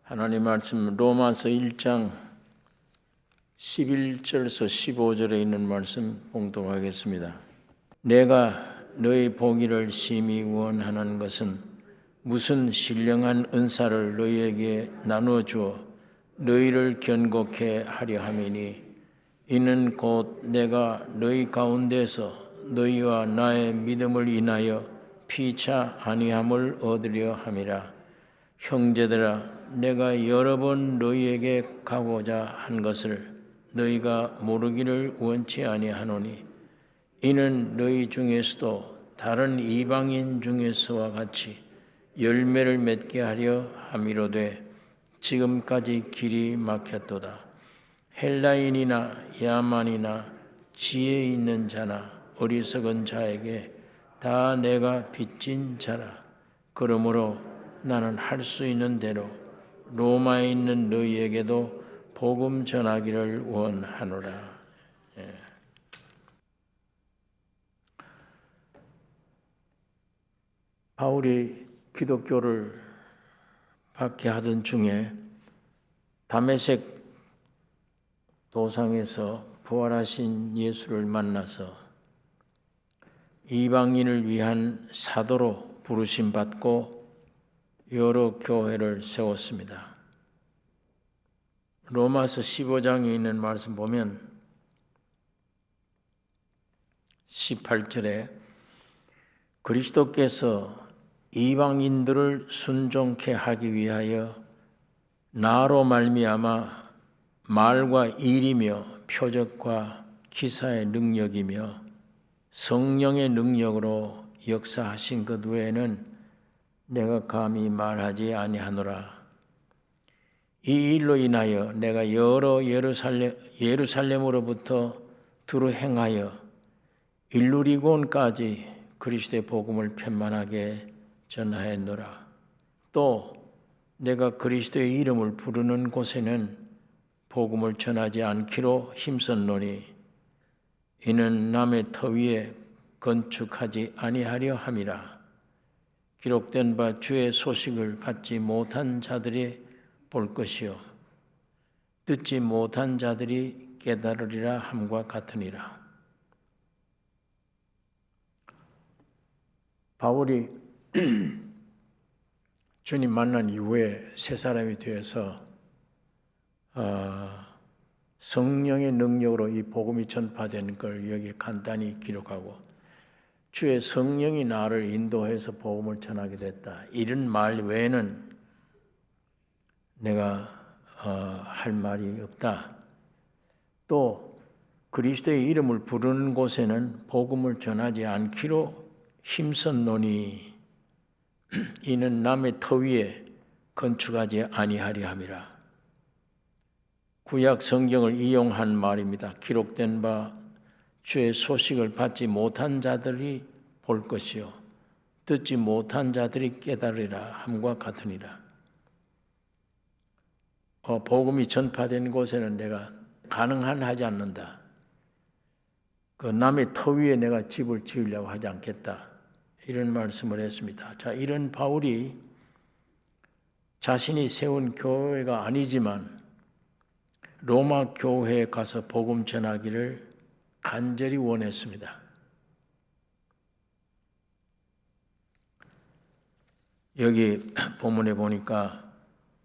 하나님 말씀 로마서 1장 11절에서 15절에 있는 말씀 봉독하겠습니다. 내가 너희 보기를 심히 원하는 것은 무슨 신령한 은사를 너희에게 나누어 주어 너희를 견고케 하려 함이니 이는 곧 내가 너희 가운데서 너희와 나의 믿음을 인하여 피차 아니함을 얻으려 함이라. 형제들아, 내가 여러 번 너희에게 가고자 한 것을 너희가 모르기를 원치 아니하노니 이는 너희 중에서도 다른 이방인 중에서와 같이 열매를 맺게 하려 함이로되 지금까지 길이 막혔도다. 헬라인이나 야만이나 지혜 있는 자나 어리석은 자에게 다 내가 빚진 자라. 그러므로 나는 할 수 있는 대로 로마에 있는 너희에게도 복음 전하기를 원하노라. 바울이 기독교를 박해하던 중에 다메섹 도상에서 부활하신 예수를 만나서 이방인을 위한 사도로 부르심 받고 여러 교회를 세웠습니다. 로마서 15장에 있는 말씀 보면 18절에 그리스도께서 이방인들을 순종케 하기 위하여 나로 말미암아 말과 일이며 표적과 기사의 능력이며 성령의 능력으로 역사하신 것 외에는 내가 감히 말하지 아니하노라. 이 일로 인하여 내가 여러 예루살렘으로부터 두루 행하여 일루리곤까지 그리스도의 복음을 편만하게 전하였노라. 또 내가 그리스도의 이름을 부르는 곳에는 복음을 전하지 않기로 힘썼노니 이는 남의 터 위에 건축하지 아니하려 함이라. 기록된 바 주의 소식을 받지 못한 자들이 볼 것이요 듣지 못한 자들이 깨달으리라 함과 같으니라. 바울이 주님 만난 이후에 새 사람이 되어서 성령의 능력으로 이 복음이 전파되는 걸 여기 간단히 기록하고 주의 성령이 나를 인도해서 복음을 전하게 됐다. 이런 말 외에는 내가 할 말이 없다. 또 그리스도의 이름을 부르는 곳에는 복음을 전하지 않기로 힘썼노니 이는 남의 터 위에 건축하지 아니하려 함이라. 구약 성경을 이용한 말입니다. 기록된 바 주의 소식을 받지 못한 자들이 볼 것이요 듣지 못한 자들이 깨달으리라 함과 같으니라. 복음이 전파된 곳에는 내가 가능한 하지 않는다. 그 남의 터 위에 내가 집을 지으려고 하지 않겠다. 이런 말씀을 했습니다. 자, 이런 바울이 자신이 세운 교회가 아니지만 로마 교회에 가서 복음 전하기를 간절히 원했습니다. 여기 본문에 보니까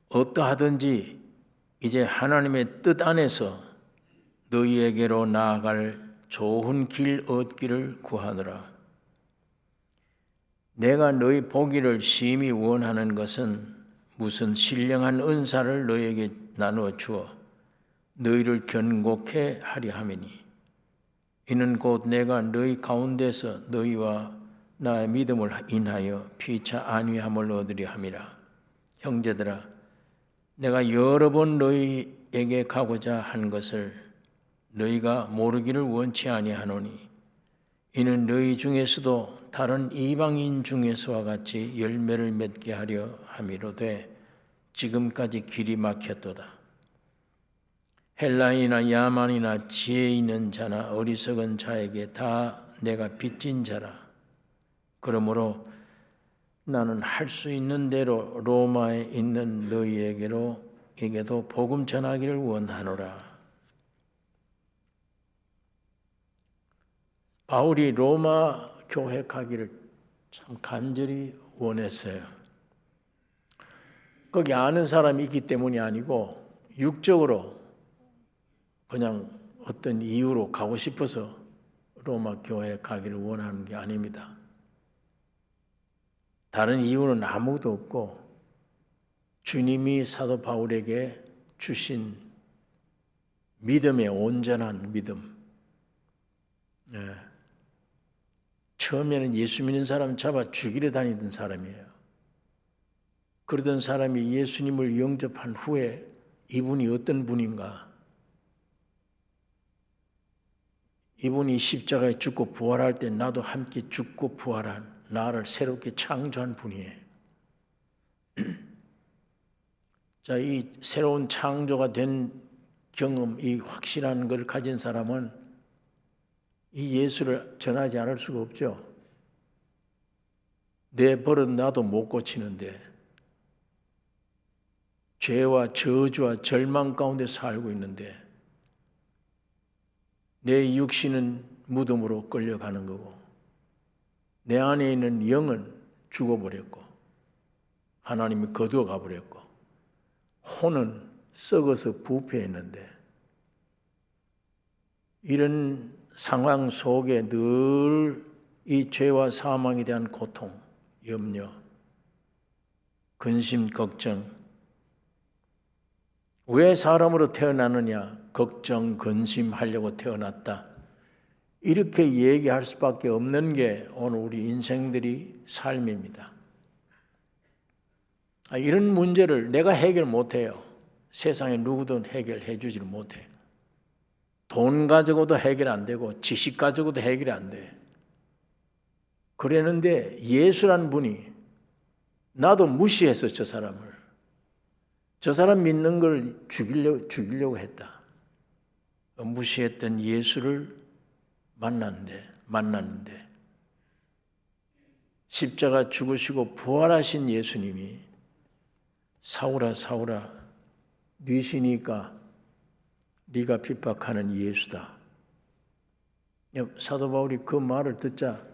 어떠하든지 이제 하나님의 뜻 안에서 너희에게로 나아갈 좋은 길 얻기를 구하노라. 내가 너희 보기를 심히 원하는 것은 무슨 신령한 은사를 너희에게 나누어 주어 너희를 견고케 하려 함이니 이는 곧 내가 너희 가운데서 너희와 나의 믿음을 인하여 피차 안위함을 얻으려 함이라. 형제들아, 내가 여러 번 너희에게 가고자 한 것을 너희가 모르기를 원치 아니하노니 이는 너희 중에서도 다른 이방인 중에서와 같이 열매를 맺게 하려 함이로되 지금까지 길이 막혔도다. 헬라인이나 야만이나 지혜 있는 자나 어리석은 자에게 다 내가 빚진 자라. 그러므로 나는 할 수 있는 대로 로마에 있는 너희에게도 복음 전하기를 원하노라. 바울이 로마 교회 가기를 참 간절히 원했어요. 거기 아는 사람이 있기 때문이 아니고 육적으로 그냥 어떤 이유로 가고 싶어서 로마 교회에 가기를 원하는 게 아닙니다. 다른 이유는 아무것도 없고 주님이 사도 바울에게 주신 믿음의 온전한 믿음. 처음에는 예수 믿는 사람 잡아 죽이려 다니던 사람이에요. 그러던 사람이 예수님을 영접한 후에 이분이 어떤 분인가? 이분이 십자가에 죽고 부활할 때 나도 함께 죽고 부활한 나를 새롭게 창조한 분이에요. 자, 이 새로운 창조가 된 경험, 이 확실한 걸 가진 사람은 이 예수를 전하지 않을 수가 없죠. 내 버릇 나도 못 고치는데 죄와 저주와 절망 가운데 살고 있는데 내 육신은 무덤으로 끌려가는 거고 내 안에 있는 영은 죽어버렸고 하나님이 거두어 가버렸고 혼은 썩어서 부패했는데 이런 상황 속에 늘 이 죄와 사망에 대한 고통, 염려, 근심, 걱정. 왜 사람으로 태어나느냐? 걱정, 근심하려고 태어났다. 이렇게 얘기할 수밖에 없는 게 오늘 우리 인생들이 삶입니다. 이런 문제를 내가 해결 못해요. 세상에 누구도 해결해 주지를 못해. 돈 가지고도 해결 안 되고 지식 가지고도 해결이 안 돼. 그랬는데 예수란 분이 나도 무시했어. 저 사람을. 저 사람 믿는 걸 죽이려고 했다. 무시했던 예수를 만났는데 십자가 죽으시고 부활하신 예수님이 사울아 사울아 네 시니까 네가 핍박하는 예수다. 사도 바울이 그 말을 듣자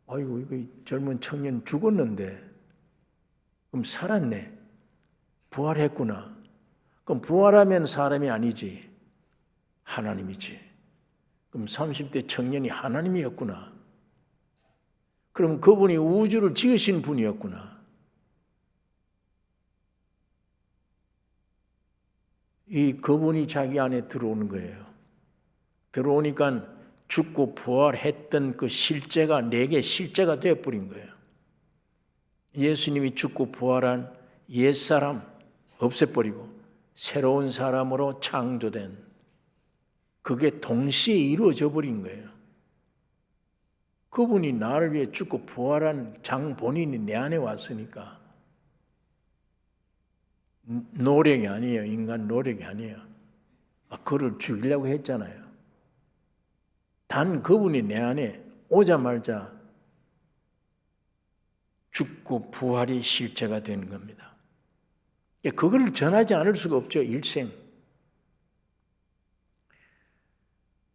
아이고 이거 젊은 청년 죽었는데 그럼 살았네. 부활했구나. 그럼 부활하면 사람이 아니지. 하나님이지. 그럼 30대 청년이 하나님이었구나. 그럼 그분이 우주를 지으신 분이었구나. 그분이 자기 안에 들어오는 거예요. 들어오니까 죽고 부활했던 그 실제가 내게 실제가 되어버린 거예요. 예수님이 죽고 부활한 옛사람 없애버리고 새로운 사람으로 창조된 그게 동시에 이루어져 버린 거예요. 그분이 나를 위해 죽고 부활한 장 본인이 내 안에 왔으니까 노력이 아니에요. 인간 노력이 아니에요. 그를 죽이려고 했잖아요. 단 그분이 내 안에 오자마자 죽고 부활이 실체가 되는 겁니다. 그걸 전하지 않을 수가 없죠. 일생.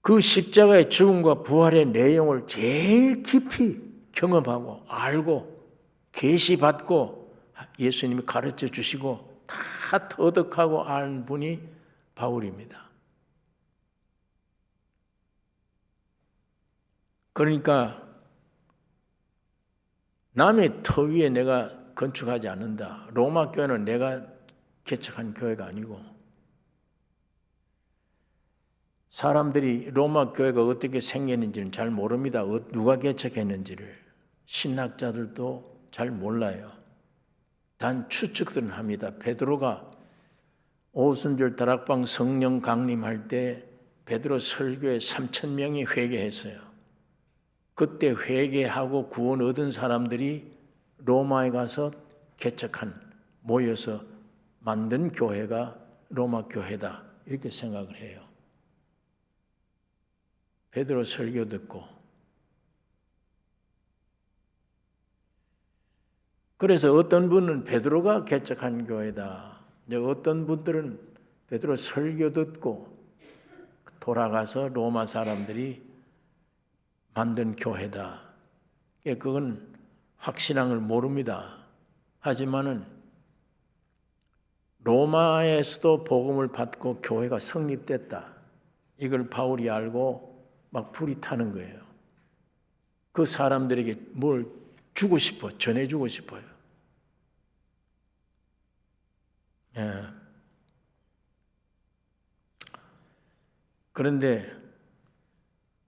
그 십자가의 죽음과 부활의 내용을 제일 깊이 경험하고 알고 계시받고 예수님이 가르쳐 주시고 다 터득하고 아는 분이 바울입니다. 그러니까 남의 터 위에 내가 건축하지 않는다. 로마 교회는 내가 개척한 교회가 아니고 사람들이 로마 교회가 어떻게 생겼는지는 잘 모릅니다. 누가 개척했는지를 신학자들도 잘 몰라요. 단 추측들은 합니다. 베드로가 오순절 다락방 성령 강림할 때 베드로 설교에 3,000명이 회개했어요. 그때 회개하고 구원 얻은 사람들이 로마에 가서 모여서 만든 교회가 로마 교회다. 이렇게 생각을 해요. 베드로 설교 듣고 그래서 어떤 분은 베드로가 개척한 교회다. 이제 어떤 분들은 베드로 설교 듣고 돌아가서 로마 사람들이 만든 교회다. 그건 확신함을 모릅니다. 하지만은 로마에서도 복음을 받고 교회가 성립됐다. 이걸 바울이 알고 막 불이 타는 거예요. 그 사람들에게 뭘 주고 싶어, 전해주고 싶어요. 예. 그런데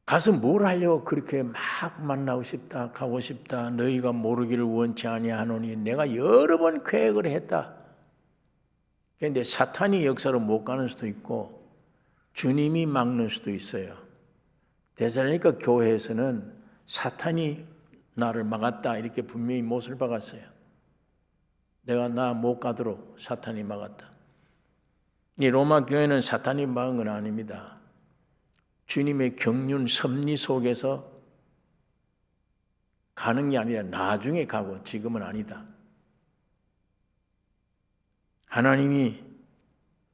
가서 뭘 하려고 그렇게 막 만나고 싶다, 가고 싶다, 너희가 모르기를 원치 아니하노니 내가 여러 번 계획을 했다. 그런데 사탄이 역사로 못 가는 수도 있고 주님이 막는 수도 있어요. 데살로니가 교회에서는 사탄이 나를 막았다 이렇게 분명히 못을 박았어요. 내가 나 못 가도록 사탄이 막았다. 이 로마 교회는 사탄이 막은 건 아닙니다. 주님의 경륜 섭리 속에서 가는 게 아니라 나중에 가고 지금은 아니다. 하나님이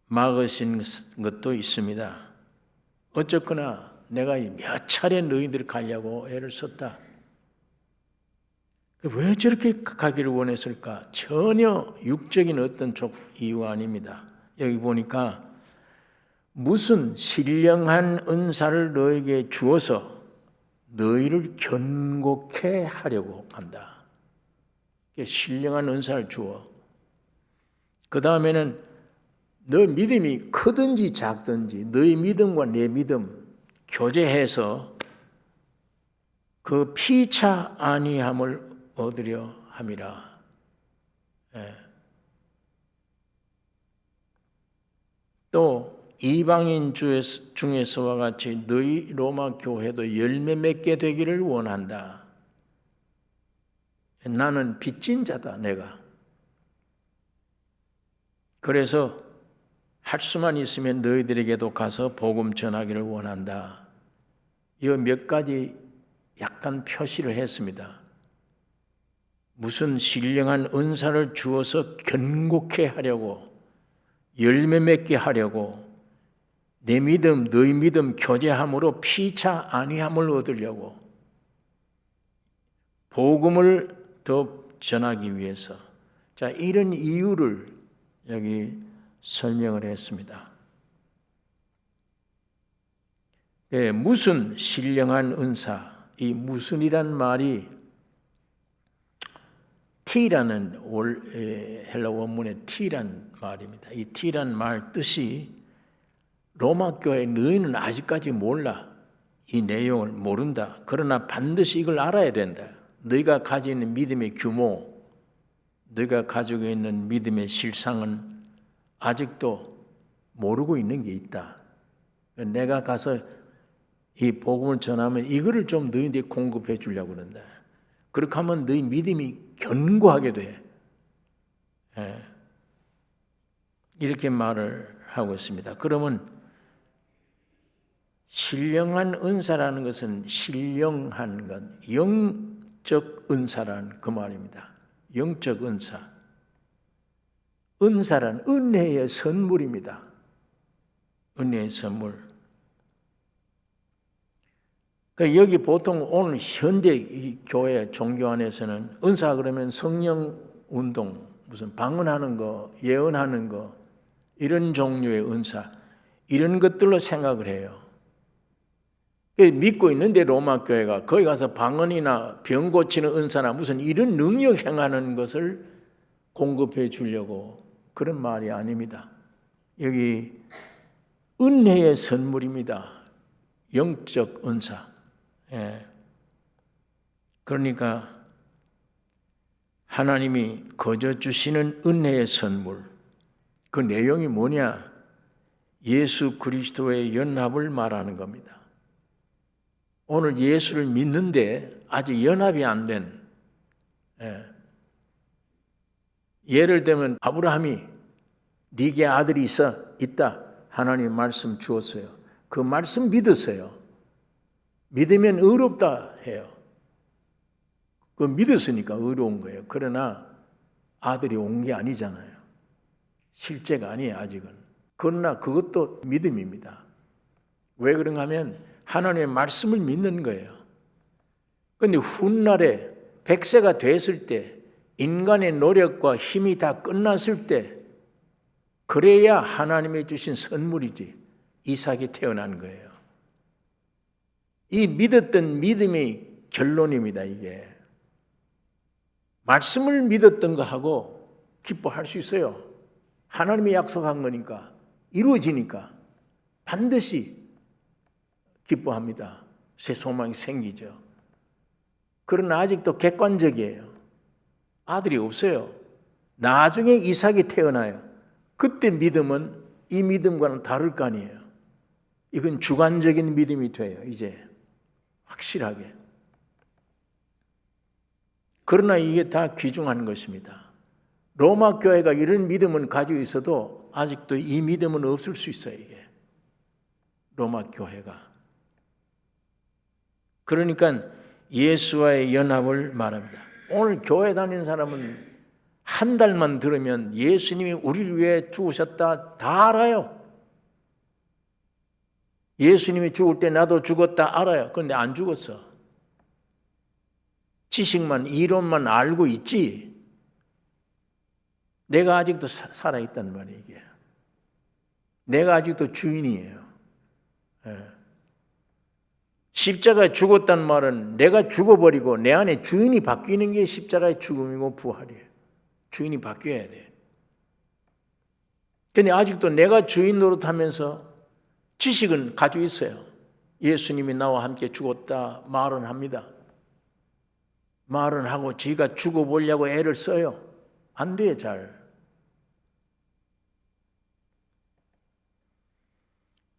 막으신 것도 있습니다. 어쨌거나 내가 몇 차례 너희들 가려고 애를 썼다. 왜 저렇게 가기를 원했을까? 전혀 육적인 어떤 이유 아닙니다. 여기 보니까 무슨 신령한 은사를 너에게 주어서 너희를 견고케 하려고 한다. 신령한 은사를 주어. 그 다음에는 너 믿음이 크든지 작든지 너희 믿음과 내 믿음 교제해서 그 피차 아니함을 얻으려 함이라. 예. 또 이방인 중에서와 같이 너희 로마 교회도 열매 맺게 되기를 원한다. 나는 빚진 자다, 내가. 그래서 할 수만 있으면 너희들에게도 가서 복음 전하기를 원한다. 이 몇 가지 약간 표시를 했습니다. 무슨 신령한 은사를 주어서 견고케 하려고, 열매 맺게 하려고, 내 믿음, 너희 믿음 교제함으로 피차 아니함을 얻으려고, 복음을 더 전하기 위해서. 자, 이런 이유를 여기 설명을 했습니다. 네, 무슨 신령한 은사, 이 무슨이란 말이 T라는 헬라 원문의 T란 말입니다. 이 T란 말 뜻이 로마 교회 너희는 아직까지 몰라. 이 내용을 모른다. 그러나 반드시 이걸 알아야 된다. 너희가 가지고 있는 믿음의 규모, 너희가 가지고 있는 믿음의 실상은 아직도 모르고 있는 게 있다. 내가 가서 이 복음을 전하면 이거를 좀 너희들이 공급해 주려고 그런다. 그렇게 하면 너희 믿음이 견고하게 돼. 이렇게 말을 하고 있습니다. 그러면 신령한 은사라는 것은 신령한 것, 영적 은사라는 그 말입니다. 영적 은사. 은사란 은혜의 선물입니다. 은혜의 선물. 여기 보통 오늘 현대 이 교회 종교 안에서는 은사 그러면 성령 운동, 무슨 방언하는 거, 예언하는 거, 이런 종류의 은사, 이런 것들로 생각을 해요. 믿고 있는데 로마 교회가 거기 가서 방언이나 병 고치는 은사나 무슨 이런 능력 행하는 것을 공급해 주려고, 그런 말이 아닙니다. 여기 은혜의 선물입니다. 영적 은사. 그러니까 하나님이 거저 주시는 은혜의 선물, 그 내용이 뭐냐? 예수 그리스도의 연합을 말하는 겁니다. 오늘 예수를 믿는데 아직 연합이 안 된, 예를 들면 아브라함이 네게 아들이 있다. 하나님 말씀 주었어요. 그 말씀 믿었어요. 믿으면 의롭다 해요. 그 믿었으니까 의로운 거예요. 그러나 아들이 온 게 아니잖아요. 실제가 아니에요, 아직은. 그러나 그것도 믿음입니다. 왜 그런가 하면 하나님의 말씀을 믿는 거예요. 그런데 훗날에 100세가 됐을 때 인간의 노력과 힘이 다 끝났을 때 그래야 하나님이 주신 선물이지 이삭이 태어난 거예요. 이 믿었던 믿음이 결론입니다. 이게 말씀을 믿었던 거하고 기뻐할 수 있어요. 하나님이 약속한 거니까 이루어지니까 반드시 기뻐합니다. 새 소망이 생기죠. 그러나 아직도 객관적이에요. 아들이 없어요. 나중에 이삭이 태어나요. 그때 믿음은 이 믿음과는 다를 거 아니에요. 이건 주관적인 믿음이 돼요. 이제 확실하게. 그러나 이게 다 귀중한 것입니다. 로마 교회가 이런 믿음은 가지고 있어도 아직도 이 믿음은 없을 수 있어요. 이게 로마 교회가. 그러니까 예수와의 연합을 말합니다. 오늘 교회 다니는 사람은 한 달만 들으면 예수님이 우리를 위해 죽으셨다 다 알아요. 예수님이 죽을 때 나도 죽었다 알아요. 그런데 안 죽었어. 지식만 이론만 알고 있지 내가 아직도 살아있단 말이에요. 이게. 내가 아직도 주인이에요. 십자가에 죽었단 말은 내가 죽어버리고 내 안에 주인이 바뀌는 게 십자가의 죽음이고 부활이에요. 주인이 바뀌어야 돼. 근데 아직도 내가 주인 노릇하면서 지식은 가지고 있어요. 예수님이 나와 함께 죽었다 말은 합니다. 말은 하고 지가 죽어보려고 애를 써요. 안 돼요, 잘.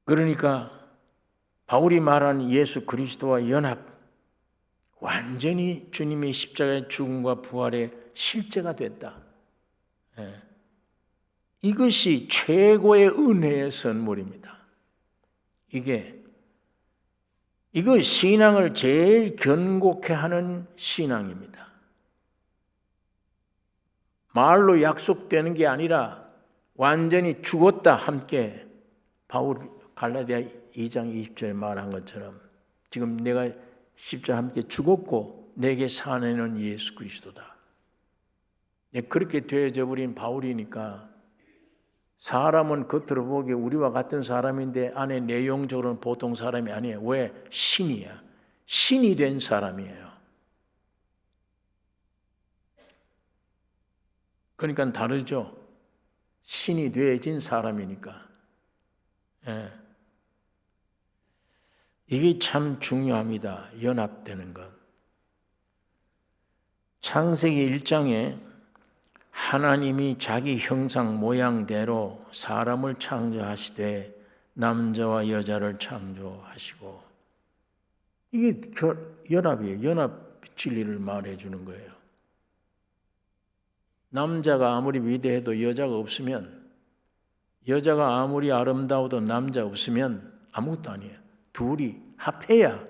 그러니까 바울이 말한 예수 그리스도와 연합, 완전히 주님의 십자가의 죽음과 부활의 실제가 됐다. 이것이 최고의 은혜의 선물입니다. 이거 신앙을 제일 견고케 하는 신앙입니다. 말로 약속되는 게 아니라 완전히 죽었다 함께 바울 갈라디아 2장 20절에 말한 것처럼 지금 내가 십자가 함께 죽었고 내게 사내는 예수 그리스도다. 그렇게 되어져 버린 바울이니까 사람은 겉으로 보기에 우리와 같은 사람인데 안에 내용적으로는 보통 사람이 아니에요. 왜? 신이야. 신이 된 사람이에요. 그러니까 다르죠. 신이 되어진 사람이니까. 이게 참 중요합니다. 연합되는 것. 창세기 1장에 하나님이 자기 형상 모양대로 사람을 창조하시되 남자와 여자를 창조하시고 이게 연합이에요. 연합 진리를 말해주는 거예요. 남자가 아무리 위대해도 여자가 없으면 여자가 아무리 아름다워도 남자 없으면 아무것도 아니에요. 둘이 합해야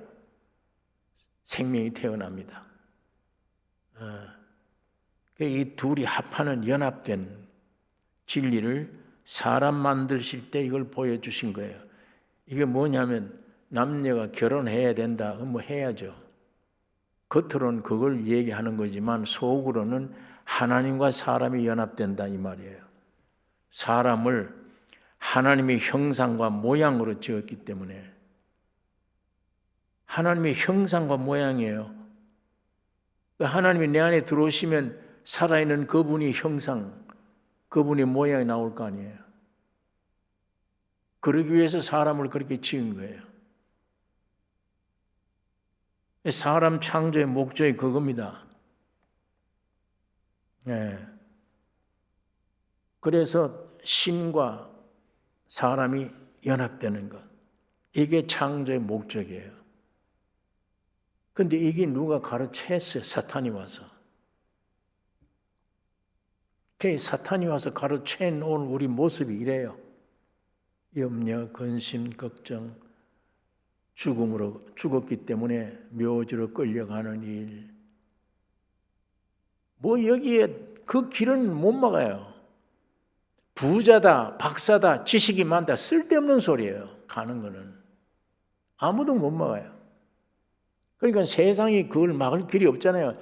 생명이 태어납니다. 이 둘이 합하는 연합된 진리를 사람 만드실 때 이걸 보여주신 거예요. 이게 뭐냐면 남녀가 결혼해야 된다. 뭐 해야죠. 겉으로는 그걸 얘기하는 거지만 속으로는 하나님과 사람이 연합된다 이 말이에요. 사람을 하나님의 형상과 모양으로 지었기 때문에 하나님의 형상과 모양이에요. 하나님이 내 안에 들어오시면 살아있는 그분이 형상, 그분의 모양이 나올 거 아니에요. 그러기 위해서 사람을 그렇게 지은 거예요. 사람 창조의 목적이 그겁니다. 그래서 신과 사람이 연합되는 것. 이게 창조의 목적이에요. 근데 이게 누가 가르쳤어요? 사탄이 와서. 사탄이 와서 가르쳐 놓은 우리 모습이 이래요. 염려, 근심, 걱정, 죽음으로 죽었기 때문에 묘지로 끌려가는 일. 뭐 여기에 그 길은 못 막아요. 부자다, 박사다, 지식이 많다, 쓸데없는 소리예요. 가는 거는 아무도 못 막아요. 그러니까 세상이 그걸 막을 길이 없잖아요.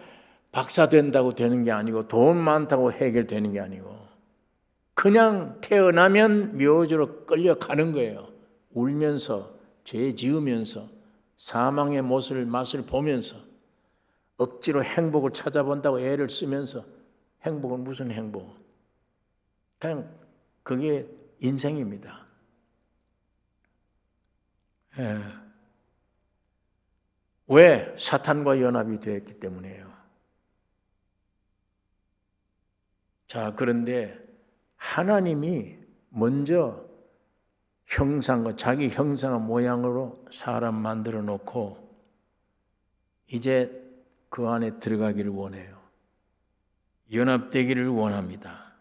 박사 된다고 되는 게 아니고 돈 많다고 해결되는 게 아니고 그냥 태어나면 묘지로 끌려가는 거예요. 울면서 죄 지으면서 사망의 맛을 보면서 억지로 행복을 찾아본다고 애를 쓰면서 행복은 무슨 행복? 그냥 그게 인생입니다. 왜? 사탄과 연합이 되었기 때문이에요. 자, 그런데 하나님이 먼저 자기 형상과 모양으로 사람 만들어 놓고 이제 그 안에 들어가기를 원해요. 연합되기를 원합니다.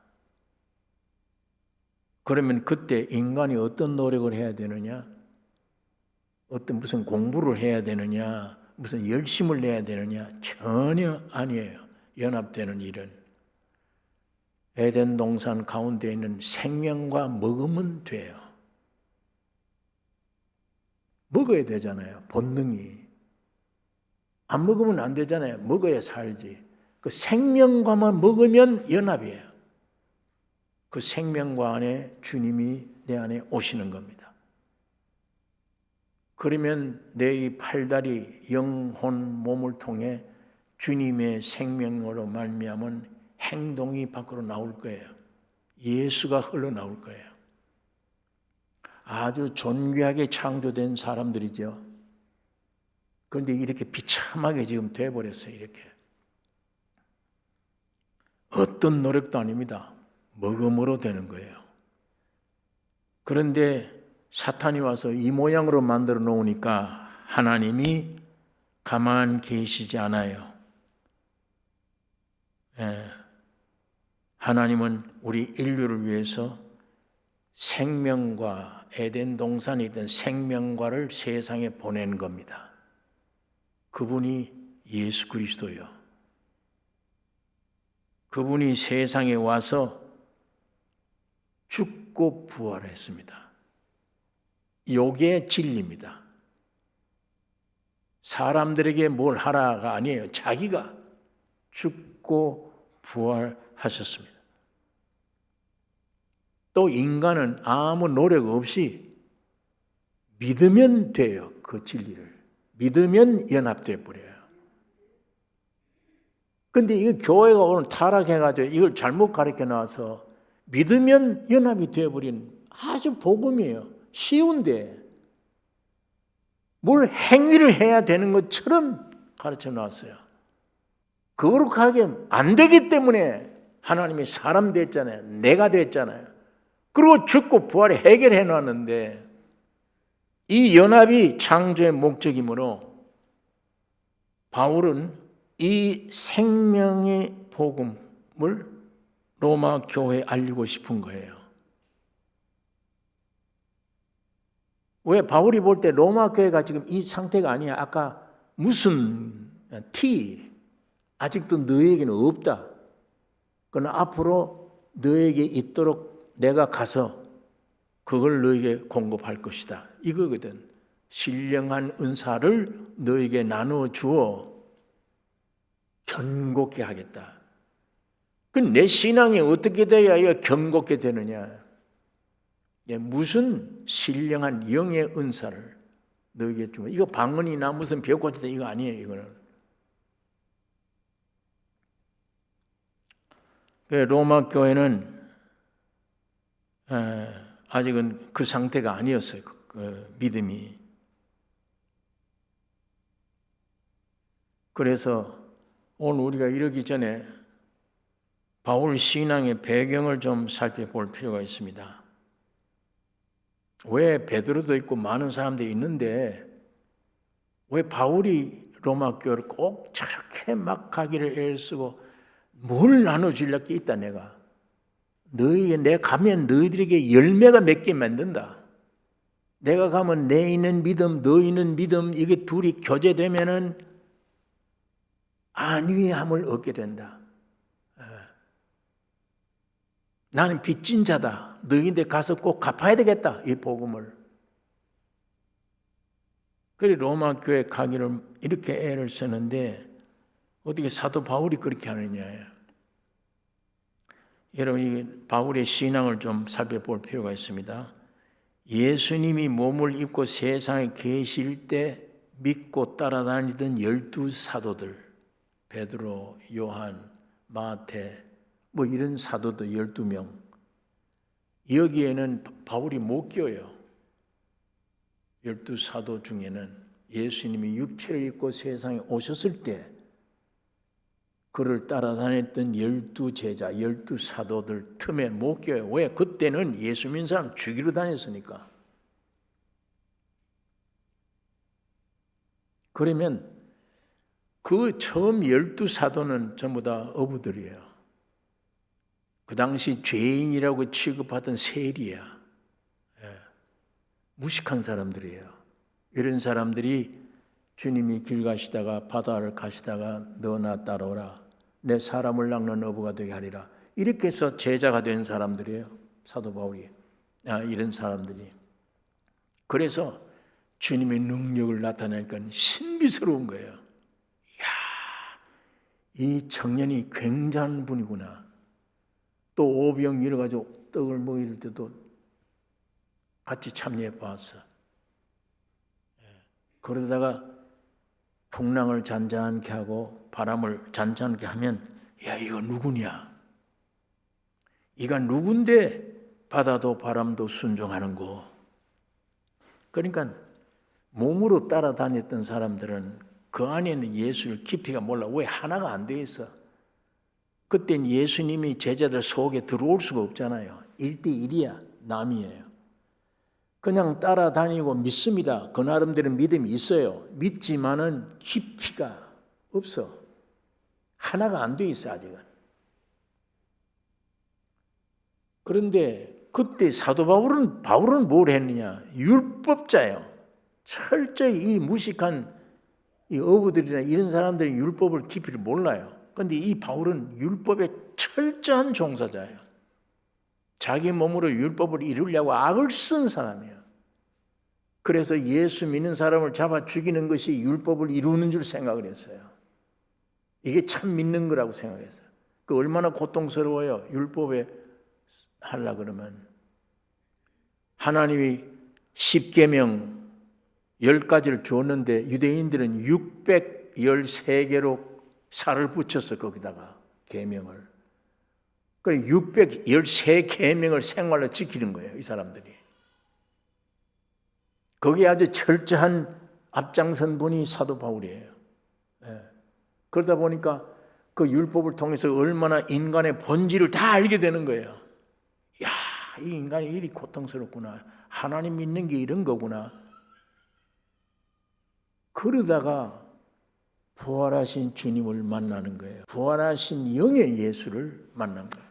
그러면 그때 인간이 어떤 노력을 해야 되느냐? 무슨 공부를 해야 되느냐? 무슨 열심을 내야 되느냐? 전혀 아니에요. 연합되는 일은. 에덴 동산 가운데 있는 생명과 먹으면 돼요. 먹어야 되잖아요. 본능이. 안 먹으면 안 되잖아요. 먹어야 살지. 그 생명과만 먹으면 연합이에요. 그 생명과 안에 주님이 내 안에 오시는 겁니다. 그러면 내 이 팔다리 영혼 몸을 통해 주님의 생명으로 말미암은 행동이 밖으로 나올 거예요. 예수가 흘러나올 거예요. 아주 존귀하게 창조된 사람들이죠. 그런데 이렇게 비참하게 지금 돼버렸어요. 이렇게. 어떤 노력도 아닙니다. 먹음으로 되는 거예요. 그런데 사탄이 와서 이 모양으로 만들어 놓으니까 하나님이 가만 계시지 않아요. 하나님은 우리 인류를 위해서 생명과 에덴 동산에 있던 생명과를 세상에 보낸 겁니다. 그분이 예수 그리스도요. 그분이 세상에 와서 죽고 부활했습니다. 이게 진리입니다. 사람들에게 뭘 하라가 아니에요. 자기가 죽고 부활하셨습니다. 또 인간은 아무 노력 없이 믿으면 돼요. 그 진리를. 믿으면 연합돼 버려요. 근데 이 교회가 오늘 타락해가지고 이걸 잘못 가르쳐 놔서 믿으면 연합이 되어버린 아주 복음이에요. 쉬운데 뭘 행위를 해야 되는 것처럼 가르쳐 놨어요. 거룩하게 안 되기 때문에 하나님이 사람 됐잖아요. 내가 됐잖아요. 그리고 죽고 부활에 해결해 놨는데 이 연합이 창조의 목적이므로 바울은 이 생명의 복음을 로마 교회에 알리고 싶은 거예요. 왜? 바울이 볼 때 로마 교회가 지금 이 상태가 아니야. 아까 무슨 아직도 너에게는 없다. 그러나 앞으로 너에게 있도록 내가 가서 그걸 너에게 공급할 것이다. 이거거든. 신령한 은사를 너에게 나누어 주어 견고케 하겠다. 그 내 신앙이 어떻게 돼야 이거 견고케 되느냐? 무슨 신령한 영의 은사를 너에게 주면 이거 방언이나 무슨 벽꽃이다 이거 아니에요. 이거는 로마 교회는 아직은 그 상태가 아니었어요. 그 믿음이. 그래서 오늘 우리가 이러기 전에 바울 신앙의 배경을 좀 살펴볼 필요가 있습니다. 왜 베드로도 있고 많은 사람들이 있는데 왜 바울이 로마 교회를 꼭 저렇게 막 가기를 애쓰고 뭘 나눠주려고 있다 내가. 내가 가면 너희들에게 열매가 맺게 만든다. 내가 가면 내 있는 믿음, 너 있는 믿음 이게 둘이 교제되면은 안위함을 얻게 된다. 나는 빚진 자다. 너희인데 가서 꼭 갚아야 되겠다. 이 복음을. 그래 로마 교회 가기를 이렇게 애를 쓰는데 어떻게 사도 바울이 그렇게 하느냐예요. 여러분 이 바울의 신앙을 좀 살펴볼 필요가 있습니다. 예수님이 몸을 입고 세상에 계실 때 믿고 따라다니던 12 사도들, 베드로, 요한, 마태, 뭐 이런 사도들 12명, 여기에는 바울이 못 껴요. 12 사도 중에는 예수님이 육체를 입고 세상에 오셨을 때 그를 따라다녔던 12 제자, 12 사도들 틈에 못 껴요. 왜? 그때는 예수 믿는 사람 죽이러 다녔으니까. 그러면 그 처음 12 사도는 전부 다 어부들이에요. 그 당시 죄인이라고 취급하던 세리야. 무식한 사람들이에요. 이런 사람들이 주님이 길 가시다가 바다를 가시다가 너나 따라오라. 내 사람을 낚는 어부가 되게 하리라. 이렇게 해서 제자가 된 사람들이에요. 사도 바울이. 이런 사람들이. 그래서 주님의 능력을 나타내니까 신비스러운 거예요. 이야, 이 청년이 굉장한 분이구나. 또 오병 이래가지고 떡을 먹일 때도 같이 참여해 봤어. 그러다가 풍랑을 잔잔케 하고 바람을 잔잔케 하면 야 이거 누구냐? 이가 누군데 바다도 바람도 순종하는 거. 그러니까 몸으로 따라다녔던 사람들은 그 안에는 예수를 깊이가 몰라. 왜 하나가 안 돼 있어? 그땐 예수님이 제자들 속에 들어올 수가 없잖아요. 1대1이야. 남이에요. 그냥 따라다니고 믿습니다. 그 나름대로 믿음이 있어요. 믿지만은 깊이가 없어. 하나가 안 돼 있어 아직은. 그런데 그때 사도 바울은 뭘 했느냐? 율법자예요. 철저히 이 무식한 이 어부들이나 이런 사람들이 율법을 깊이를 몰라요. 그런데 이 바울은 율법의 철저한 종사자예요. 자기 몸으로 율법을 이루려고 악을 쓴 사람이에요. 그래서 예수 믿는 사람을 잡아 죽이는 것이 율법을 이루는 줄 생각을 했어요. 이게 참 믿는 거라고 생각했어요. 그 얼마나 고통스러워요. 율법에 하려고 그러면. 하나님이 10계명 10가지를 줬는데 유대인들은 613개로 살을 붙였어 거기다가 계명을. 그래 613계명을 생활로 지키는 거예요 이 사람들이. 거기에 아주 철저한 앞장선 분이 사도 바울이에요. 그러다 보니까 그 율법을 통해서 얼마나 인간의 본질을 다 알게 되는 거예요. 야, 이 인간이 이리 고통스럽구나. 하나님 믿는 게 이런 거구나. 그러다가 부활하신 주님을 만나는 거예요. 부활하신 영의 예수를 만난 거예요.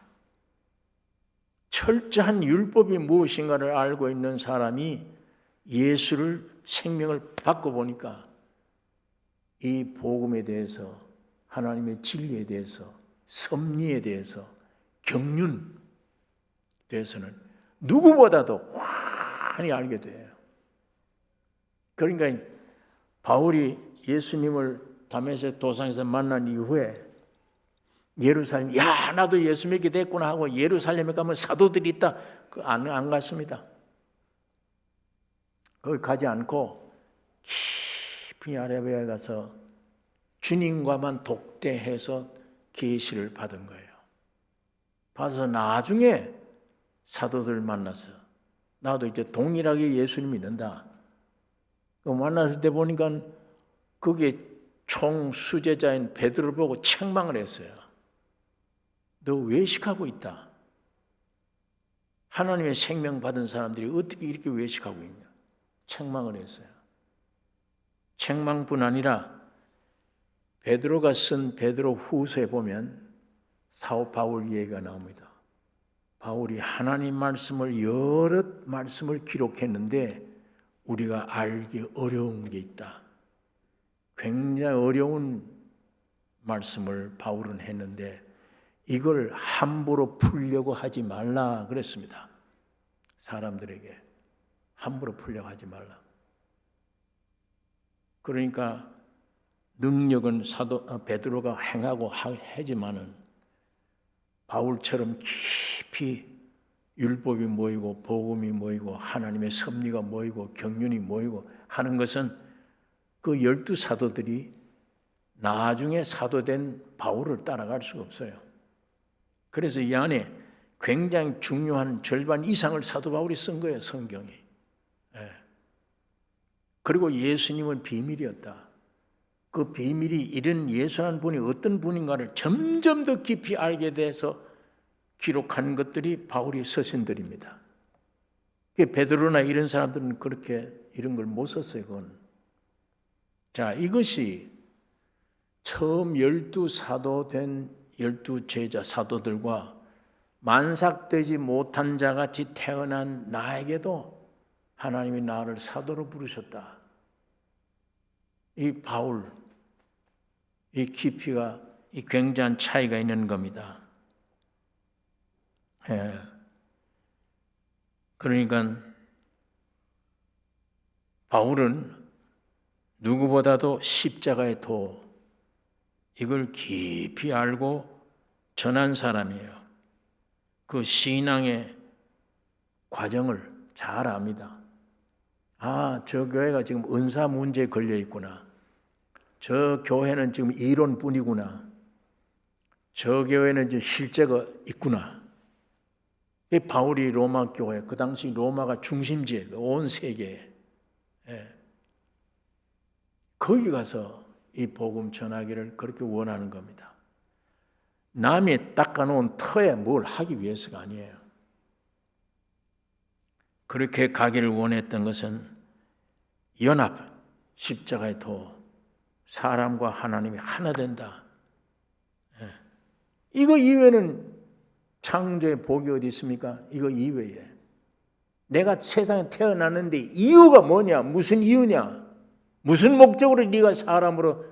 철저한 율법이 무엇인가를 알고 있는 사람이 예수를 생명을 받고 보니까 이 복음에 대해서 하나님의 진리에 대해서 섭리에 대해서 경륜에 대해서는 누구보다도 환히 알게 돼요. 그러니까 바울이 예수님을 다메섹 도상에서 만난 이후에 예루살렘, 야 나도 예수 믿게 됐구나 하고 예루살렘에 가면 사도들이 있다. 안 갔습니다. 거기 가지 않고 깊이 아라비아에 가서 주님과만 독대해서 계시를 받은 거예요. 받아서 나중에 사도들 만나서 나도 이제 동일하게 예수를 믿는다. 만났을 때 보니까 그게 총 수제자인 베드로를 보고 책망을 했어요. 너 외식하고 있다. 하나님의 생명 받은 사람들이 어떻게 이렇게 외식하고 있냐. 책망을 했어요. 책망뿐 아니라 베드로가 쓴 베드로 후서에 보면 사도 바울 얘기가 나옵니다. 바울이 하나님 말씀을 여러 말씀을 기록했는데 우리가 알기 어려운 게 있다. 굉장히 어려운 말씀을 바울은 했는데 이걸 함부로 풀려고 하지 말라 그랬습니다. 사람들에게 함부로 풀려고 하지 말라. 그러니까 능력은 베드로가 행하고 하지만은 바울처럼 깊이 율법이 모이고 복음이 모이고 하나님의 섭리가 모이고 경륜이 모이고 하는 것은 그 12사도들이 나중에 사도된 바울을 따라갈 수가 없어요. 그래서 이 안에 굉장히 중요한 절반 이상을 사도 바울이 쓴 거예요, 성경이. 그리고 예수님은 비밀이었다. 그 비밀이 이런 예수라는 분이 어떤 분인가를 점점 더 깊이 알게 돼서 기록한 것들이 바울의 서신들입니다. 베드로나 이런 사람들은 그렇게 이런 걸 못 썼어요. 그건. 자, 이것이 처음 12사도 된 12제자 사도들과 만삭되지 못한 자같이 태어난 나에게도 하나님이 나를 사도로 부르셨다. 이 바울, 이 깊이가 이 굉장한 차이가 있는 겁니다. 그러니까 바울은 누구보다도 십자가의 도, 이걸 깊이 알고 전한 사람이에요. 그 신앙의 과정을 잘 압니다. 아, 저 교회가 지금 은사 문제에 걸려 있구나. 저 교회는 지금 이론뿐이구나. 저 교회는 이제 실제가 있구나. 이 바울이 로마 교회, 그 당시 로마가 중심지에 온 세계에 거기 가서 이 복음 전하기를 그렇게 원하는 겁니다. 남이 닦아놓은 터에 뭘 하기 위해서가 아니에요. 그렇게 가기를 원했던 것은 연합, 십자가의 도, 사람과 하나님이 하나 된다. 이거 이외에는 창조의 복이 어디 있습니까? 이거 이외에. 내가 세상에 태어났는데 이유가 뭐냐? 무슨 이유냐? 무슨 목적으로 네가 사람으로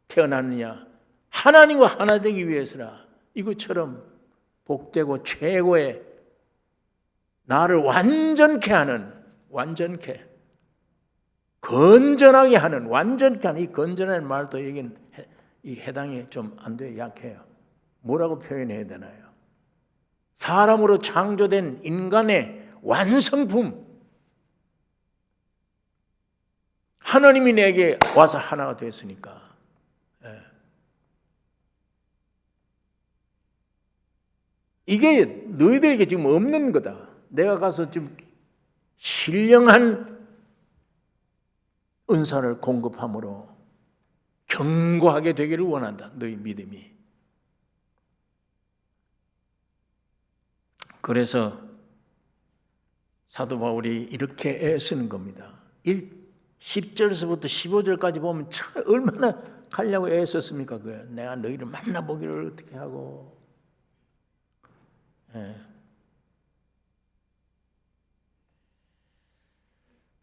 태어났느냐? 하나님과 하나 되기 위해서라. 이것처럼 복되고 최고의 나를 완전케 하는, 완전케, 건전하게 하는, 완전케 하는, 이 건전한 말도 여긴 이 해당이 좀 안 돼요. 약해요. 뭐라고 표현해야 되나요? 사람으로 창조된 인간의 완성품. 하나님이 내게 와서 하나가 됐으니까. 이게 너희들에게 지금 없는 거다. 내가 가서 좀 신령한 은사를 공급함으로 견고하게 되기를 원한다. 너희 믿음이. 그래서 사도 바울이 이렇게 애쓰는 겁니다. 10절에서부터 15절까지 보면 얼마나 가려고 애썼습니까? 내가 너희를 만나보기를 어떻게 하고.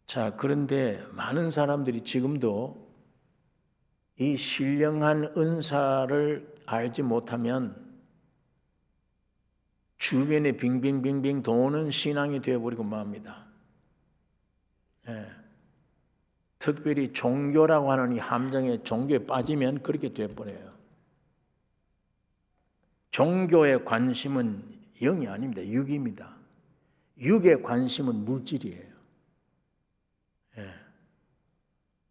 자, 그런데 많은 사람들이 지금도 이 신령한 은사를 알지 못하면 주변에 빙빙빙빙 도는 신앙이 되어버리고 맙니다. 특별히 종교라고 하는 이 함정에 종교에 빠지면 그렇게 되어버려요. 종교의 관심은 영이 아닙니다. 육입니다. 육의 관심은 물질이에요.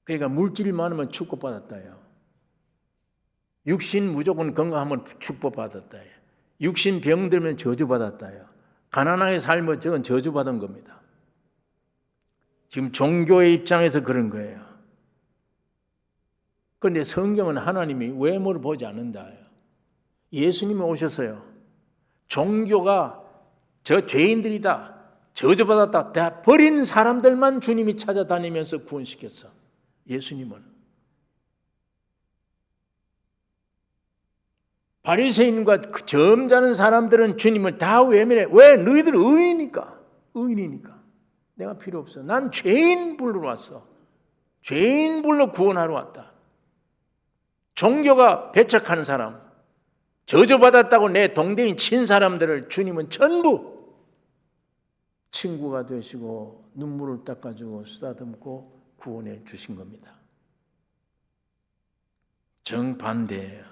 그러니까 물질 많으면 축복받았다요. 육신 무조건 건강하면 축복받았다요. 육신 병들면 저주받았다요. 가난하게 살면 저건 저주받은 겁니다. 지금 종교의 입장에서 그런 거예요. 그런데 성경은 하나님이 외모를 보지 않는다. 예수님이 오셨어요. 종교가 저 죄인들이다, 저주받았다, 다 버린 사람들만 주님이 찾아다니면서 구원시켰어. 예수님은. 바리새인과 그 점잖은 사람들은 주님을 다 외면해. 왜? 너희들 의인이니까. 의인이니까. 내가 필요 없어. 난 죄인 불러 왔어. 죄인 불러 구원하러 왔다. 종교가 배척하는 사람, 저주받았다고 내 동댕이 친 사람들을 주님은 전부 친구가 되시고 눈물을 닦아주고 쓰다듬고 구원해 주신 겁니다. 정반대예요.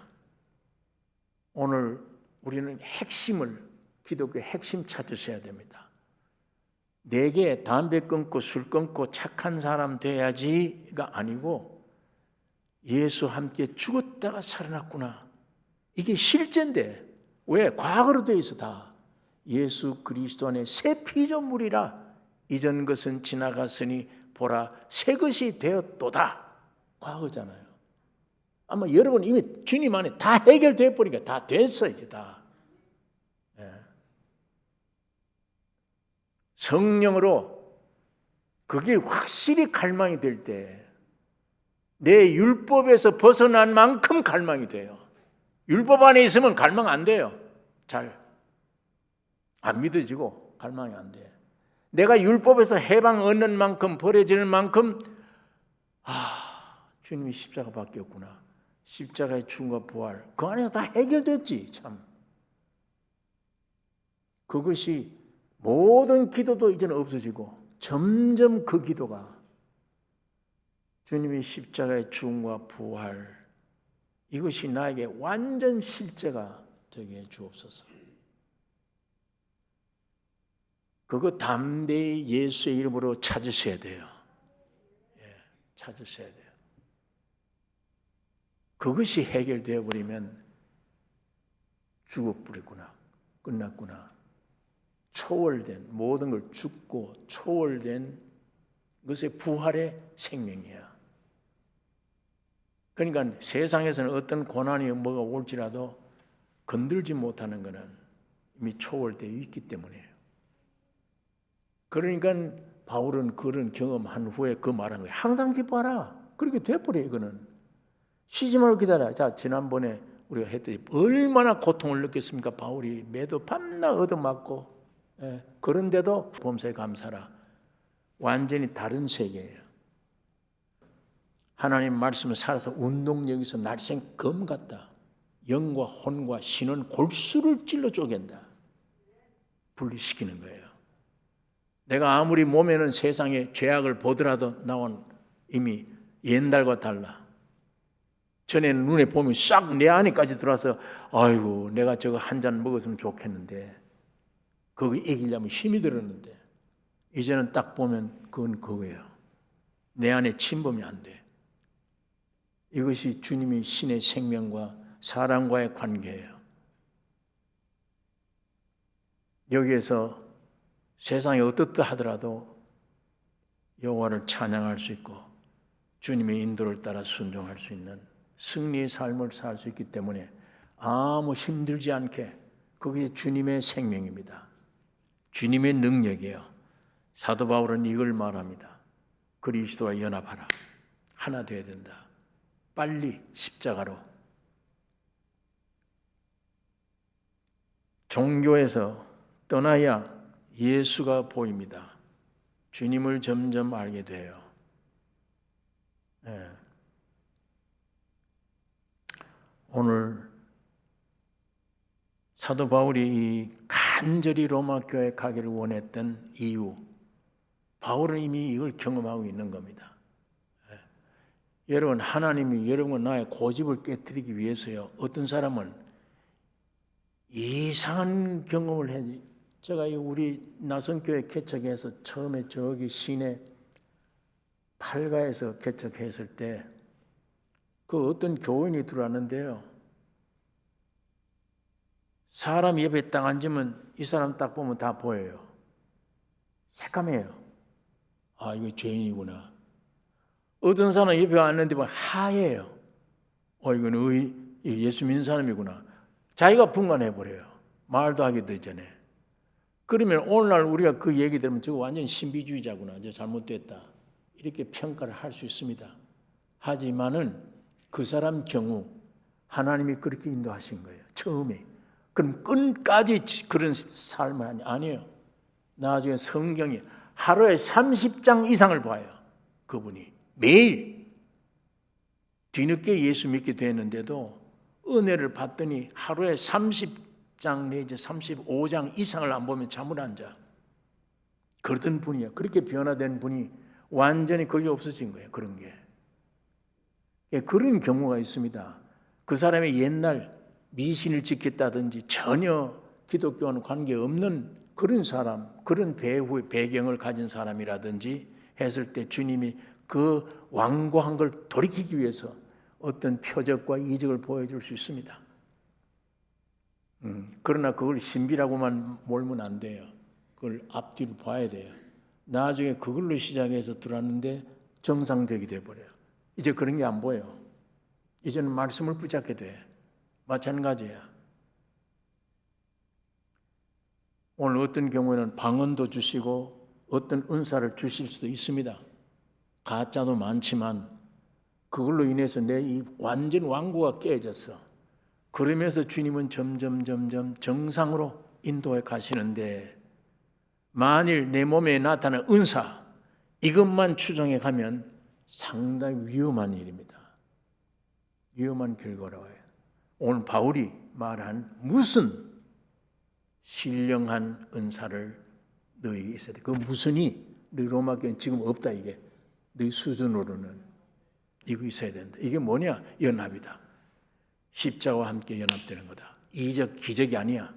오늘 우리는 핵심을, 기독교의 핵심 찾으셔야 됩니다. 내게 담배 끊고 술 끊고 착한 사람 돼야지가 아니고 예수 함께 죽었다가 살아났구나. 이게 실제인데 왜? 과거로 되어 있어 다. 예수 그리스도 안에 새 피조물이라 이전 것은 지나갔으니 보라 새 것이 되었도다. 과거잖아요. 아마 여러분 이미 주님 안에 다 해결돼 버리니까 다 됐어 이제 다. 성령으로 그게 확실히 갈망이 될 때 내 율법에서 벗어난 만큼 갈망이 돼요. 율법 안에 있으면 갈망 안 돼요. 잘 안 믿어지고 갈망이 안 돼. 내가 율법에서 해방 얻는 만큼 버려지는 만큼 주님이 십자가 밖에 없구나. 십자가의 죽음과 부활 그 안에서 다 해결됐지 참. 그것이 모든 기도도 이제는 없어지고 점점 그 기도가 주님의 십자가의 죽음과 부활 이것이 나에게 완전 실제가 되게 해 주옵소서. 그거 담대히 예수의 이름으로 찾으셔야 돼요. 찾으셔야 돼요. 그것이 해결되어 버리면 죽어버리구나. 끝났구나. 초월된 모든 걸 죽고 초월된 것의 부활의 생명이야. 그러니까 세상에서는 어떤 고난이 뭐가 올지라도 건들지 못하는 것은 이미 초월되어 있기 때문이에요. 그러니까 바울은 그런 경험한 후에 그 말한 거예요. 항상 기뻐하라. 그렇게 돼버려 이거는. 쉬지 말고 기다려. 자, 지난번에 우리가 했더니 얼마나 고통을 느꼈습니까? 바울이 매도 밤낮 얻어맞고 그런데도 범사에 감사라. 완전히 다른 세계예요. 하나님 말씀을 살아서 운동력에서 날생 검 같다. 영과 혼과 신은 골수를 찔러 쪼갠다. 분리시키는 거예요. 내가 아무리 몸에는 세상에 죄악을 보더라도 나온 이미 옛날과 달라. 전에는 눈에 보면 싹 내 안에까지 들어와서 아이고 내가 저거 한 잔 먹었으면 좋겠는데 그거 이기려면 힘이 들었는데 이제는 딱 보면 그건 그거예요. 내 안에 침범이 안 돼. 이것이 주님이 신의 생명과 사람과의 관계예요. 여기에서 세상이 어떻다 하더라도 여호와를 찬양할 수 있고 주님의 인도를 따라 순종할 수 있는 승리의 삶을 살 수 있기 때문에 아무 힘들지 않게 그게 주님의 생명입니다. 주님의 능력이에요. 사도 바울은 이걸 말합니다. 그리스도와 연합하라. 하나 되어야 된다. 빨리 십자가로. 종교에서 떠나야 예수가 보입니다. 주님을 점점 알게 돼요. 오늘 사도 바울이 간절히 로마 교회에 가기를 원했던 이유, 바울은 이미 이걸 경험하고 있는 겁니다. 여러분, 하나님이 여러분과 나의 고집을 깨뜨리기 위해서요. 어떤 사람은 이상한 경험을 해. 제가 우리 나선교회 개척해서 처음에 저기 시내 팔가에서 개척했을 때 그 어떤 교인이 들어왔는데요. 사람 옆에 딱 앉으면 이 사람 딱 보면 다 보여요. 새까매요. 아, 이거 죄인이구나. 어떤 사람 옆에 앉는데 보면 하얘요. 이거는 예수 믿는 사람이구나. 자기가 분간해버려요. 말도 하기 전에. 그러면 오늘날 우리가 그 얘기 들으면 저거 완전 신비주의자구나. 저 잘못됐다. 이렇게 평가를 할 수 있습니다. 하지만은 그 사람 경우 하나님이 그렇게 인도하신 거예요. 처음에. 그럼 끝까지 그런 삶은 아니에요. 나중에 성경이 하루에 30장 이상을 봐요. 그분이. 매일. 뒤늦게 예수 믿게 되는데도 은혜를 받더니 하루에 30장 내지 35장 이상을 안 보면 잠을 안 자. 그러던 분이야. 그렇게 변화된 분이 완전히 거기 없어진 거예요. 그런 게. 그런 경우가 있습니다. 그 사람의 옛날 미신을 지켰다든지 전혀 기독교와는 관계없는 그런 사람, 그런 배경을 가진 사람이라든지 했을 때 주님이 그 완고한 걸 돌이키기 위해서 어떤 표적과 이적을 보여줄 수 있습니다. 그러나 그걸 신비라고만 몰면 안 돼요. 그걸 앞뒤로 봐야 돼요. 나중에 그걸로 시작해서 들어왔는데 정상적이 돼버려요. 이제 그런 게 안 보여. 이제는 말씀을 붙잡게 돼. 마찬가지야. 오늘 어떤 경우에는 방언도 주시고 어떤 은사를 주실 수도 있습니다. 가짜도 많지만 그걸로 인해서 내 이 완전 완고가 깨졌어. 그러면서 주님은 점점 정상으로 인도해 가시는데, 만일 내 몸에 나타난 은사 이것만 추정해 가면 상당히 위험한 일입니다. 위험한 결과라고 해요. 오늘 바울이 말한 무슨 신령한 은사를 너희에게 있어야 돼. 그 무슨이 너희 로마교회는 지금 없다. 이게 너희 수준으로는 이거 있어야 된다. 이게 뭐냐? 연합이다. 십자가와 함께 연합되는 거다. 이적 기적이 아니야.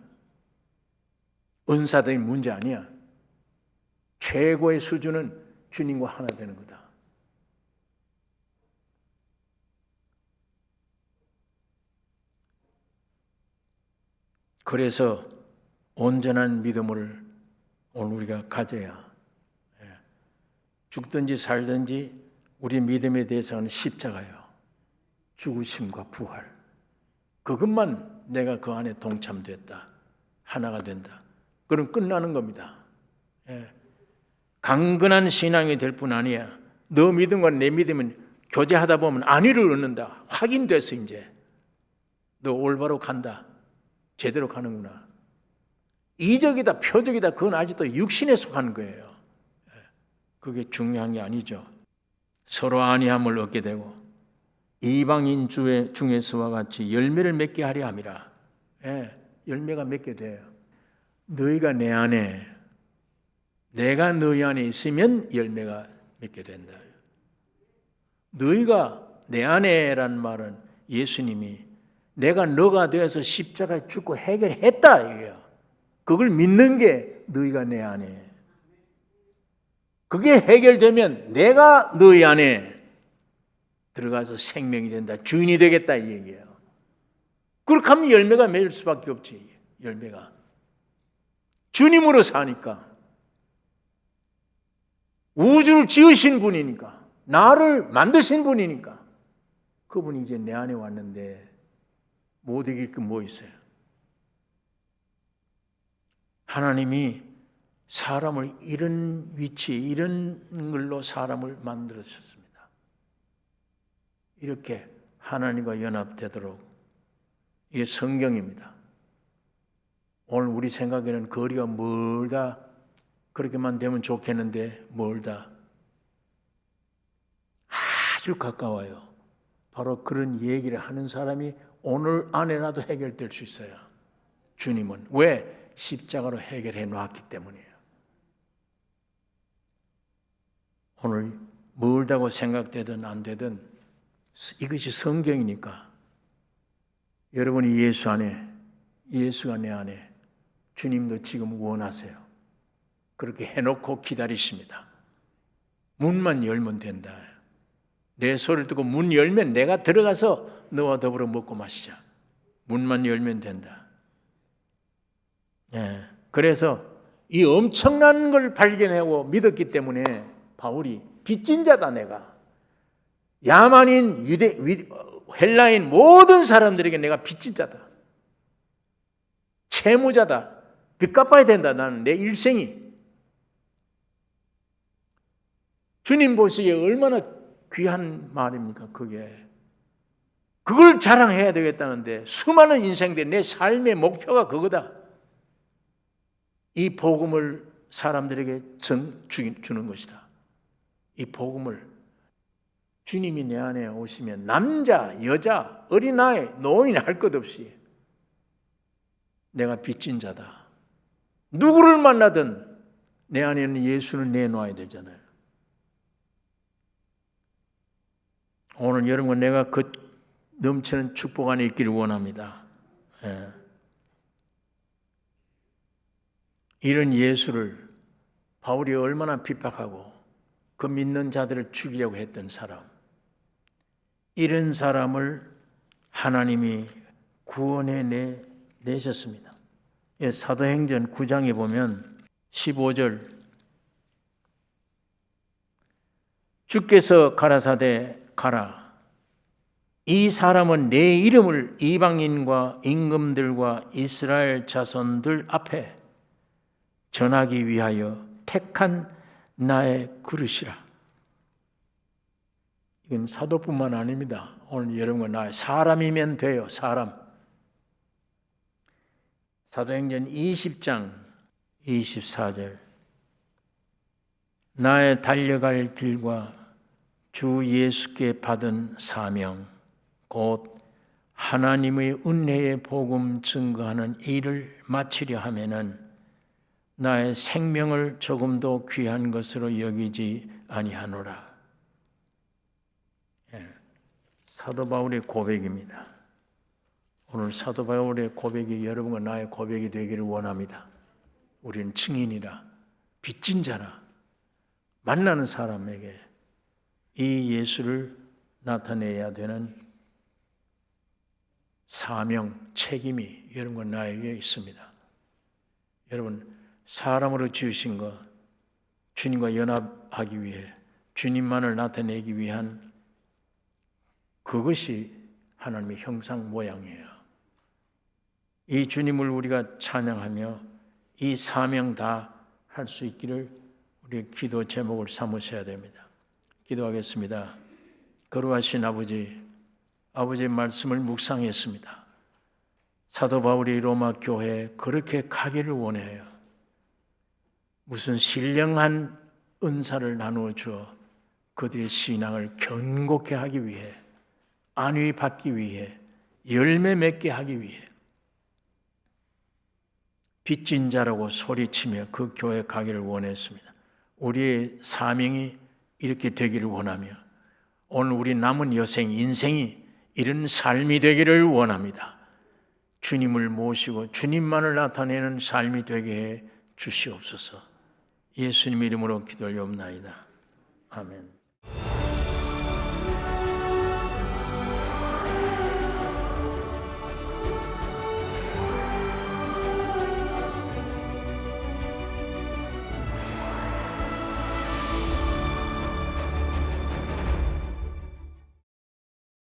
은사적인 문제 아니야. 최고의 수준은 주님과 하나 되는 거다. 그래서 온전한 믿음을 오늘 우리가 가져야, 죽든지 살든지 우리 믿음에 대해서는 십자가예요. 죽으심과 부활. 그것만 내가 그 안에 동참됐다. 하나가 된다. 그럼 끝나는 겁니다. 강건한 신앙이 될 뿐 아니야. 너 믿음과 내 믿음은 교제하다 보면 안위를 얻는다. 확인돼서 이제 너 올바로 간다. 제대로 가는구나. 이적이다, 표적이다, 그건 아직도 육신에 속한 거예요. 그게 중요한 게 아니죠. 서로 안위함을 얻게 되고 이방인 중에서와 같이 열매를 맺게 하려 함이라. 열매가 맺게 돼요. 너희가 내 안에, 내가 너희 안에 있으면 열매가 맺게 된다. 너희가 내 안에란 말은 예수님이 내가 너가 되어서 십자가에 죽고 해결했다 이거예요. 그걸 믿는 게 너희가 내 안에. 그게 해결되면 내가 너희 안에 들어가서 생명이 된다. 주인이 되겠다 이 얘기예요. 그렇게 하면 열매가 맺을 수밖에 없지. 열매가. 주님으로 사니까. 우주를 지으신 분이니까. 나를 만드신 분이니까. 그분이 이제 내 안에 왔는데 못 이길 게 뭐 있어요? 하나님이 사람을 이런 위치, 이런 걸로 사람을 만들어주셨습니다. 이렇게 하나님과 연합되도록. 이게 성경입니다. 오늘 우리 생각에는 거리가 멀다, 그렇게만 되면 좋겠는데 멀다. 아주 가까워요. 바로 그런 얘기를 하는 사람이 오늘 안에라도 해결될 수 있어요. 주님은. 왜? 십자가로 해결해 놨기 때문이에요. 오늘 멀다고 생각되든 안 되든 이것이 성경이니까 여러분이 예수 안에, 예수가 내 안에, 주님도 지금 원하세요. 그렇게 해놓고 기다리십니다. 문만 열면 된다. 내 소리를 듣고 문 열면 내가 들어가서 너와 더불어 먹고 마시자. 문만 열면 된다. 그래서 이 엄청난 걸 발견하고 믿었기 때문에 바울이 빚진 자다 내가. 야만인, 헬라인 모든 사람들에게 내가 빚진 자다. 채무자다. 빚 갚아야 된다. 나는 내 일생이. 주님 보시기에 얼마나 귀한 말입니까? 그게. 그걸 자랑해야 되겠다는데 수많은 인생들 내 삶의 목표가 그거다. 이 복음을 사람들에게 주는 것이다. 이 복음을 주님이 내 안에 오시면 남자, 여자, 어린아이, 노인 할 것 없이 내가 빚진 자다. 누구를 만나든 내 안에는 예수를 내놓아야 되잖아요. 오늘 여러분 내가 그 넘치는 축복 안에 있기를 원합니다. 예. 이런 예수를 바울이 얼마나 핍박하고 그 믿는 자들을 죽이려고 했던 사람, 이런 사람을 하나님이 구원해 내셨습니다. 예, 사도행전 9장에 보면 15절, 주께서 가라사대 가라. 이 사람은 내 이름을 이방인과 임금들과 이스라엘 자손들 앞에 전하기 위하여 택한 나의 그릇이라. 이건 사도뿐만 아닙니다. 오늘 여러분과 나의 사람이면 돼요. 사람. 사도행전 20장 24절, 나의 달려갈 길과 주 예수께 받은 사명 곧 하나님의 은혜의 복음 증거하는 일을 마치려 하면은 나의 생명을 조금도 귀한 것으로 여기지 아니하노라. 예, 사도 바울의 고백입니다. 오늘 사도 바울의 고백이 여러분과 나의 고백이 되기를 원합니다. 우리는 증인이라, 빚진 자라, 만나는 사람에게 이 예수를 나타내야 되는 사명, 책임이 여러분과 나에게 있습니다. 여러분, 사람으로 지으신 것, 주님과 연합하기 위해, 주님만을 나타내기 위한 그것이 하나님의 형상 모양이에요. 이 주님을 우리가 찬양하며 이 사명 다 할 수 있기를 우리의 기도 제목을 삼으셔야 됩니다. 기도하겠습니다. 거룩하신 아버지, 아버지의 말씀을 묵상했습니다. 사도 바울이 로마 교회에 그렇게 가기를 원해요. 무슨 신령한 은사를 나누어 주어 그들의 신앙을 견고케 하기 위해, 안위 받기 위해, 열매 맺게 하기 위해 빚진 자라고 소리치며 그 교회에 가기를 원했습니다. 우리의 사명이 이렇게 되기를 원하며 오늘 우리 남은 여생, 인생이 이런 삶이 되기를 원합니다. 주님을 모시고 주님만을 나타내는 삶이 되게 해 주시옵소서. 예수님 이름으로 기도 올리옵나이다. 아멘.